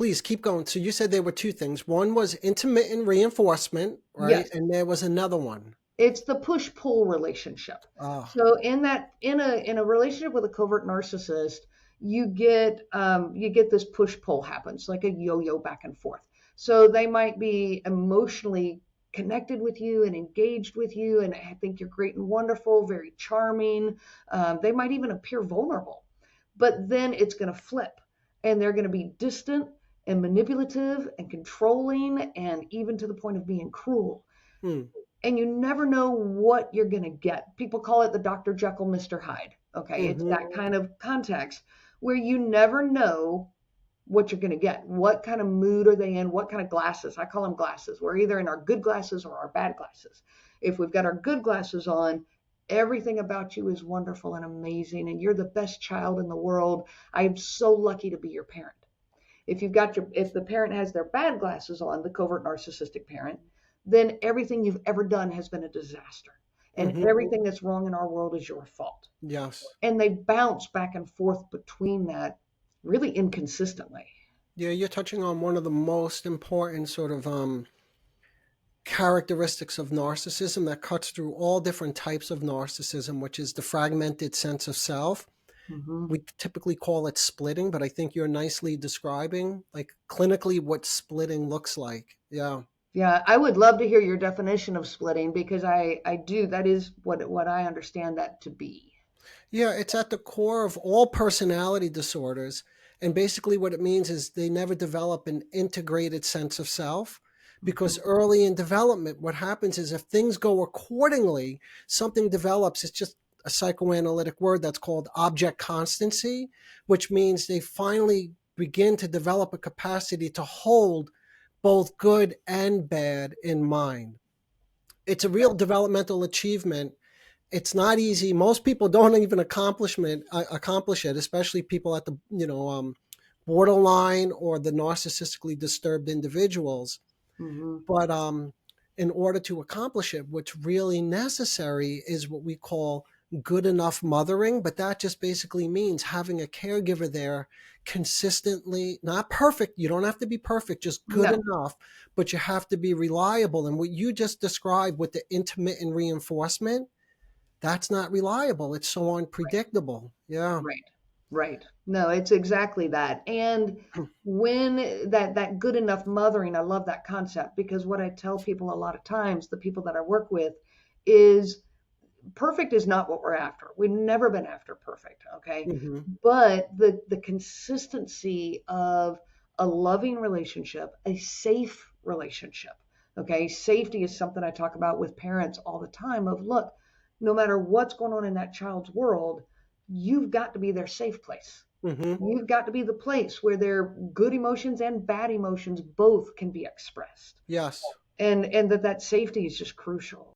please keep going. So you said there were two things. One was intermittent reinforcement, right? Yes. And there was another one. It's the push-pull relationship. Oh, So in a relationship with a covert narcissist, you get this push-pull happens like a yo-yo back and forth. So they might be emotionally connected with you and engaged with you, and I think you're great and wonderful, very charming. They might even appear vulnerable, but then it's going to flip, and they're going to be distant and manipulative and controlling, and even to the point of being cruel, hmm. and you never know what you're going to get. People call it the Dr. Jekyll, Mr. Hyde. Okay. It's Mm-hmm. that kind of context where you never know what you're going to get. What kind of mood are they in? What kind of glasses? I call them glasses. We're either in our good glasses or our bad glasses. If we've got our good glasses on, everything about you is wonderful and amazing, and you're the best child in the world. I am so lucky to be your parent. If the parent has their bad glasses on, the covert narcissistic parent, then everything you've ever done has been a disaster. And Mm-hmm. everything that's wrong in our world is your fault. Yes. And they bounce back and forth between that really inconsistently. Yeah, you're touching on one of the most important sort of characteristics of narcissism that cuts through all different types of narcissism, which is the fragmented sense of self. Hmm. We typically call it splitting, but I think you're nicely describing, like clinically, what splitting looks like. Yeah. Yeah, I would love to hear your definition of splitting because I do. That is what I understand that to be. Yeah, it's at the core of all personality disorders. And basically, what it means is they never develop an integrated sense of self because Hmm. early in development, what happens is if things go accordingly, something develops. It's just a psychoanalytic word that's called object constancy, which means they finally begin to develop a capacity to hold both good and bad in mind. It's a real developmental achievement. It's not easy. Most people don't even accomplish it, especially people at the borderline or the narcissistically disturbed individuals. Hmm. But in order to accomplish it, what's really necessary is what we call good enough mothering. But that just basically means having a caregiver there consistently, not perfect. You don't have to be perfect, just good No. enough, but you have to be reliable. And what you just described with the intermittent reinforcement, that's not reliable. It's so unpredictable. Yeah. Right, right. No, it's exactly that. And when that good enough mothering, I love that concept because what I tell people a lot of times, the people that I work with, is perfect is not what we're after. We've never been after perfect, okay? Hmm. But the consistency of a loving relationship, a safe relationship, okay? Safety is something I talk about with parents all the time of look, no matter what's going on in that child's world, you've got to be their safe place. Hmm. You've got to be the place where their good emotions and bad emotions both can be expressed. Yes. And that safety is just crucial.